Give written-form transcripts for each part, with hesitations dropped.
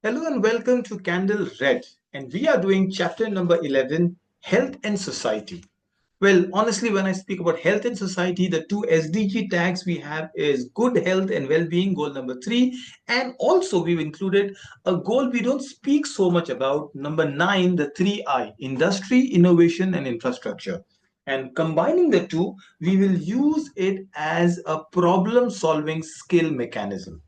Hello and welcome to Candle Red, and we are doing chapter number 11, Health and Society. Well, honestly, when I speak about health and society, the two SDG tags we have is good health and well-being, goal number 3, and also we've included a goal we don't speak so much about, number 9, the 3I, industry, innovation, and infrastructure. And combining the two, we will use it as a problem-solving skill mechanism.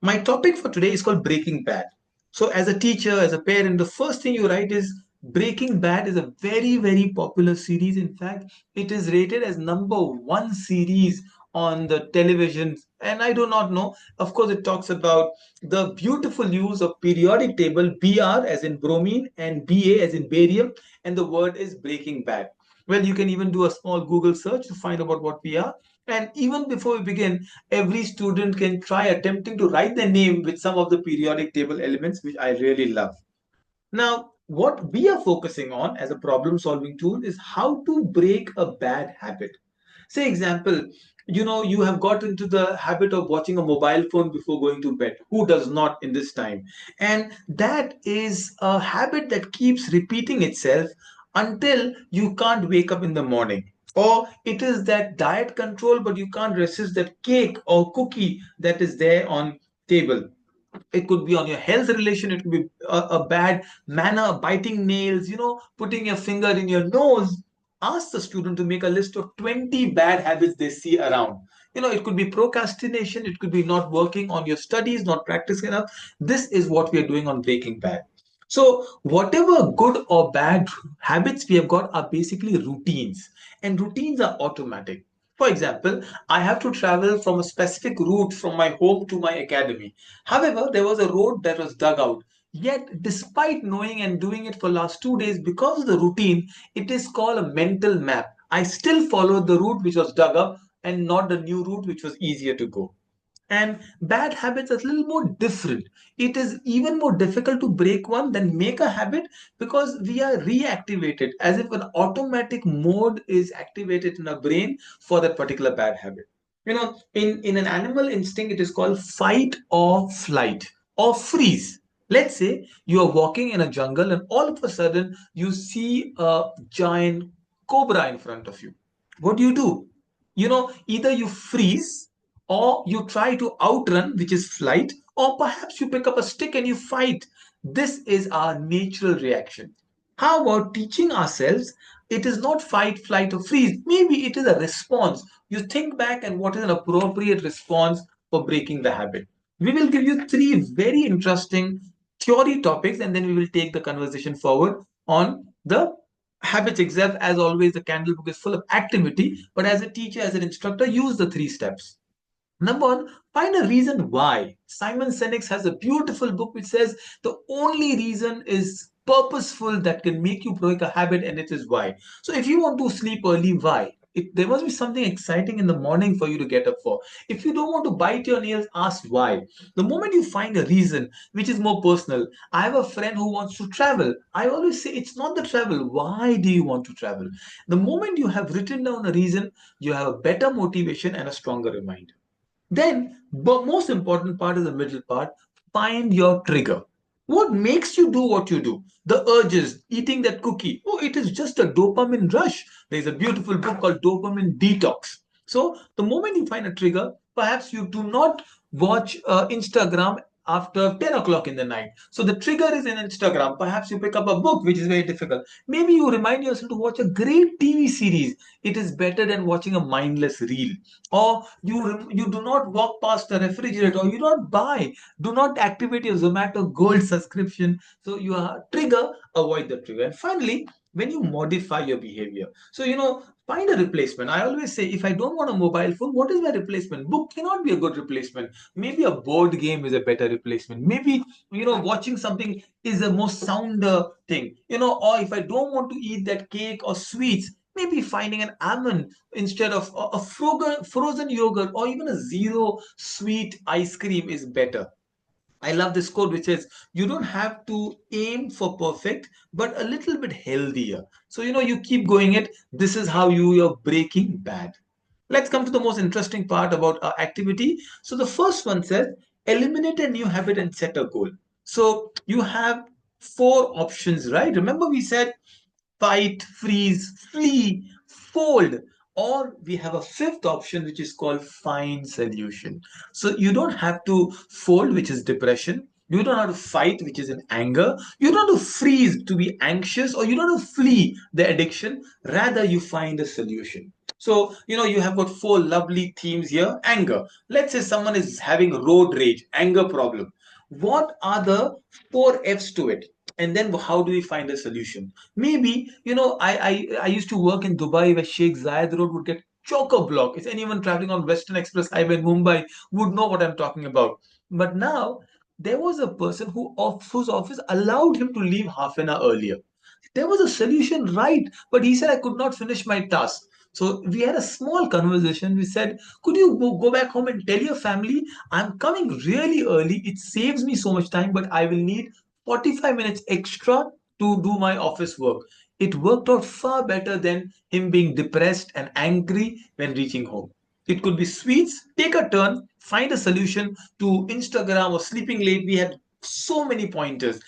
My topic for today is called Breaking Bad. So, as a teacher, as a parent, the first thing you write is Breaking Bad is a very, very popular series. In fact, it is rated as number one series on the television. And I do not know. Of course, it talks about the beautiful use of periodic table Br as in bromine and Ba as in barium, and the word is Breaking Bad. Well, you can even do a small Google search to find out what we are. And even before we begin, every student can try attempting to write their name with some of the periodic table elements, which I really love. Now, what we are focusing on as a problem solving tool is how to break a bad habit. Say, example, you have got into the habit of watching a mobile phone before going to bed. Who does not in this time? And that is a habit that keeps repeating itself until you can't wake up in the morning. Or it is that diet control, but you can't resist that cake or cookie that is there on table. It could be on your health relation. It could be a bad manner, biting nails, putting your finger in your nose. Ask the student to make a list of 20 bad habits they see around. It could be procrastination. It could be not working on your studies, not practicing enough. This is what we are doing on Breaking Bad. So whatever good or bad habits we have got are basically routines, and routines are automatic. For example, I have to travel from a specific route from my home to my academy. However, there was a road that was dug out. Yet, despite knowing and doing it for last 2 days, because of the routine, it is called a mental map. I still followed the route which was dug up and not the new route which was easier to go. And bad habits are a little more different. It is even more difficult to break one than make a habit because we are reactivated as if an automatic mode is activated in our brain for that particular bad habit. In an animal instinct, it is called fight or flight or freeze. Let's say you are walking in a jungle and all of a sudden you see a giant cobra in front of you. What do? Either you freeze or you try to outrun, which is flight, or perhaps you pick up a stick and you fight. This is our natural reaction. How about teaching ourselves? It is not fight, flight, or freeze. Maybe it is a response. You think back and what is an appropriate response for breaking the habit. We will give you three very interesting theory topics and then we will take the conversation forward on the habits itself. As always, the candle book is full of activity, but as a teacher, as an instructor, use the three steps. Number one, find a reason why. Simon Sinek has a beautiful book which says the only reason is purposeful that can make you break a habit, and it is why. So, if you want to sleep early, why? There must be something exciting in the morning for you to get up for. If you don't want to bite your nails, ask why. The moment you find a reason which is more personal, I have a friend who wants to travel. I always say it's not the travel. Why do you want to travel? The moment you have written down a reason, you have a better motivation and a stronger reminder. Then, the most important part is the middle part. Find your trigger. What makes you do what you do? The urges, eating that cookie. Oh, it is just a dopamine rush. There's a beautiful book called Dopamine Detox. So, the moment you find a trigger, perhaps you do not watch Instagram after 10 o'clock in the night. So, the trigger is in Instagram. Perhaps you pick up a book, which is very difficult. Maybe you remind yourself to watch a great TV series. It is better than watching a mindless reel. Or you do not walk past the refrigerator, or you don't buy, do not activate your Zomato Gold subscription. So you are trigger, avoid the trigger. And finally, when you modify your behavior, so find a replacement. I always say, if I don't want a mobile phone, what is my replacement? Book cannot be a good replacement. Maybe a board game is a better replacement. Maybe watching something is a more sounder thing. Or if I don't want to eat that cake or sweets, maybe finding an almond instead of a frozen yogurt, or even a zero sweet ice cream is better. I love this quote which says, you don't have to aim for perfect, but a little bit healthier. So, you keep going it. This is how you're breaking bad. Let's come to the most interesting part about our activity. So, the first one says, eliminate a new habit and set a goal. So you have four options, right? Remember we said fight, freeze, flee, fold. Or we have a fifth option, which is called find solution. So you don't have to fold, which is depression. You don't have to fight, which is an anger. You don't have to freeze to be anxious, or you don't have to flee the addiction. Rather, you find a solution. So, you have got four lovely themes here. Anger. Let's say someone is having road rage, anger problem. What are the four F's to it? And then how do we find a solution? Maybe, I used to work in Dubai where Sheikh Zayed Road would get chocker block. If anyone traveling on Western Express Highway in Mumbai would know what I'm talking about. But now there was a person whose office allowed him to leave half an hour earlier. There was a solution, right? But he said, I could not finish my task. So we had a small conversation. We said, could you go back home and tell your family, I'm coming really early. It saves me so much time, but I will need 45 minutes extra to do my office work. It worked out far better than him being depressed and angry when reaching home. It could be sweets, take a turn, find a solution to Instagram or sleeping late. We had so many pointers.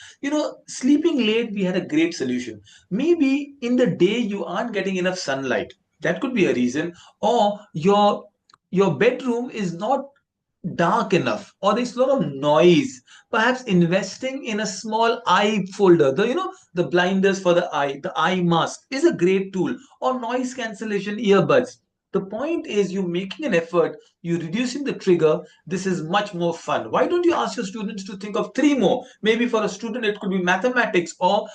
Sleeping late, we had a great solution. Maybe in the day you aren't getting enough sunlight. That could be a reason. Or your bedroom is not dark enough, or there's a lot of noise. Perhaps investing in a small eye folder, the blinders for the eye mask is a great tool, or noise cancellation earbuds. The point is, you making an effort, you reducing the trigger. This is much more fun. Why don't you ask your students to think of three more? Maybe for a student it could be mathematics, or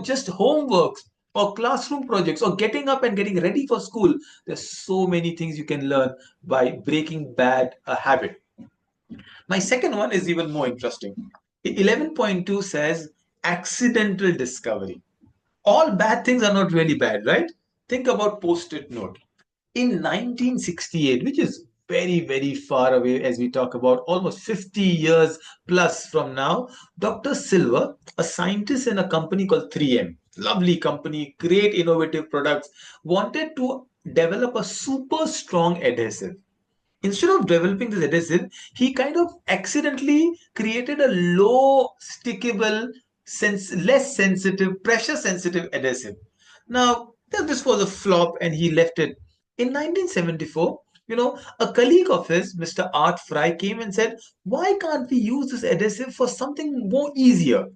just homeworks, or classroom projects, or getting up and getting ready for school. There's so many things you can learn by breaking bad a habit. My second one is even more interesting. 11.2 says accidental discovery. All bad things are not really bad, right? Think about post-it note. In 1968, which is very, very far away as we talk about, almost 50 years plus from now, Dr. Silver, a scientist in a company called 3M, lovely company, great innovative products, wanted to develop a super strong adhesive. Instead of developing this adhesive, he kind of accidentally created a low stickable, less sensitive, pressure sensitive adhesive. Now, this was a flop and he left it. In 1974, a colleague of his, Mr. Art Fry, came and said, why can't we use this adhesive for something more easier?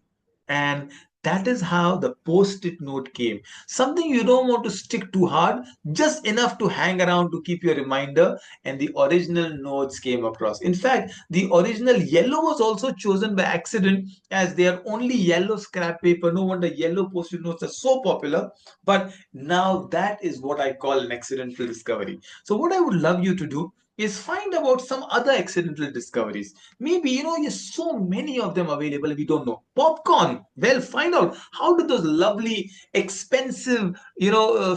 And that is how the post-it note came. Something you don't want to stick too hard, just enough to hang around to keep your reminder, and the original notes came across. In fact, the original yellow was also chosen by accident, as they are only yellow scrap paper. No wonder yellow post-it notes are so popular. But now that is what I call an accidental discovery. So what I would love you to do is find about some other accidental discoveries. Maybe, there's so many of them available we don't know. Popcorn. Well, find out how did those lovely, expensive,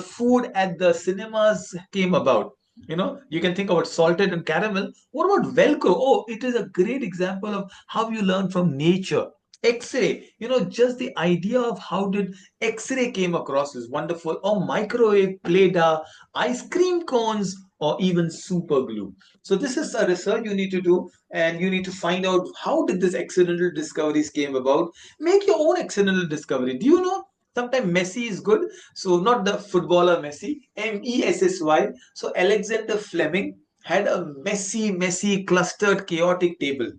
food at the cinemas came about. You can think about salted and caramel. What about Velcro? Oh, it is a great example of how you learn from nature. X-ray, just the idea of how did X-ray came across is wonderful. Or microwave, Play-Doh, ice cream cones, or even super glue. So this is a research you need to do, and you need to find out how did this accidental discoveries came about. Make your own accidental discovery. Do you know? Sometimes Messi is good. So not the footballer Messi, Messy. So Alexander Fleming had a messy, clustered, chaotic table.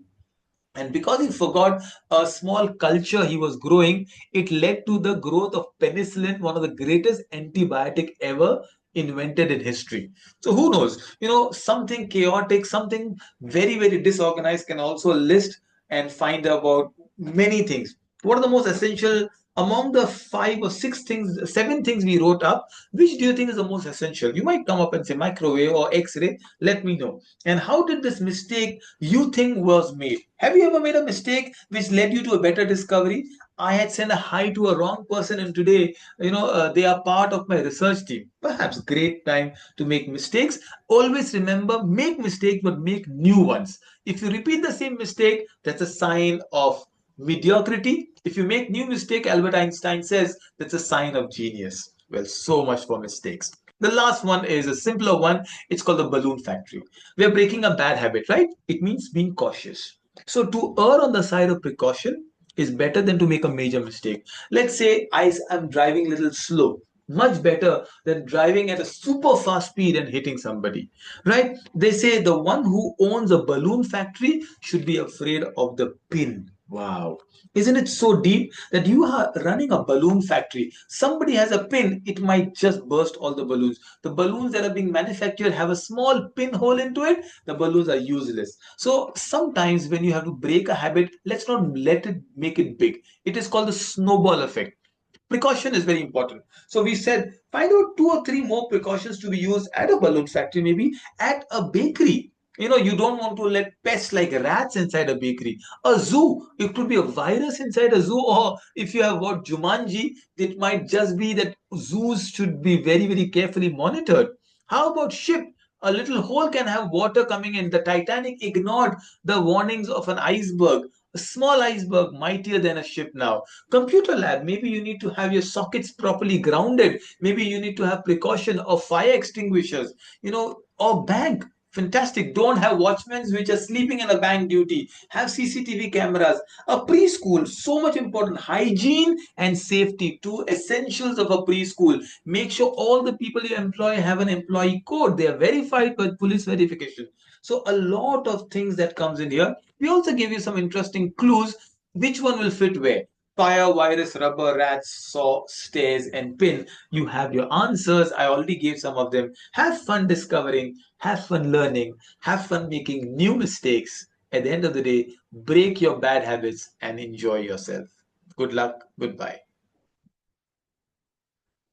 And because he forgot a small culture he was growing, it led to the growth of penicillin, one of the greatest antibiotic ever invented in history. So who knows? Something chaotic, something very, very disorganized can also list and find about many things. What are the most essential among the five or six things, seven things we wrote up? Which do you think is the most essential? You might come up and say microwave or X-ray. Let me know. And how did this mistake you think was made? Have you ever made a mistake which led you to a better discovery? I had sent a hi to a wrong person, and today, they are part of my research team. Perhaps great time to make mistakes. Always remember, make mistakes, but make new ones. If you repeat the same mistake, that's a sign of mediocrity. If you make new mistake, Albert Einstein says that's a sign of genius. Well, so much for mistakes. The last one is a simpler one. It's called the balloon factory. We are breaking a bad habit, right? It means being cautious. So to err on the side of precaution, is better than to make a major mistake. Let's say I am driving a little slow. Much better than driving at a super fast speed and hitting somebody, right? They say the one who owns a balloon factory should be afraid of the pin. Wow. Isn't it so deep that you are running a balloon factory? Somebody has a pin, it might just burst all the balloons. The balloons that are being manufactured have a small pinhole into it. The balloons are useless. So sometimes when you have to break a habit, let's not let it make it big. It is called the snowball effect. Precaution is very important. So we said find out two or three more precautions to be used at a balloon factory, maybe at a bakery. You don't want to let pests like rats inside a bakery. A zoo, it could be a virus inside a zoo, or if you have got Jumanji, it might just be that zoos should be very, very carefully monitored. How about ship? A little hole can have water coming in. The Titanic ignored the warnings of an iceberg. A small iceberg, mightier than a ship now. Computer lab, maybe you need to have your sockets properly grounded. Maybe you need to have precaution of fire extinguishers, or bank. Fantastic. Don't have watchmen which are sleeping in a bank duty. Have CCTV cameras. A preschool, so much important. Hygiene and safety, two essentials of a preschool. Make sure all the people you employ have an employee code. They are verified by police verification. So a lot of things that comes in here. We also give you some interesting clues. Which one will fit where? Fire, virus, rubber, rats, saw, stairs, and pin. You have your answers. I already gave some of them. Have fun discovering, have fun learning, have fun making new mistakes. At the end of the day, break your bad habits and enjoy yourself. Good luck. Goodbye.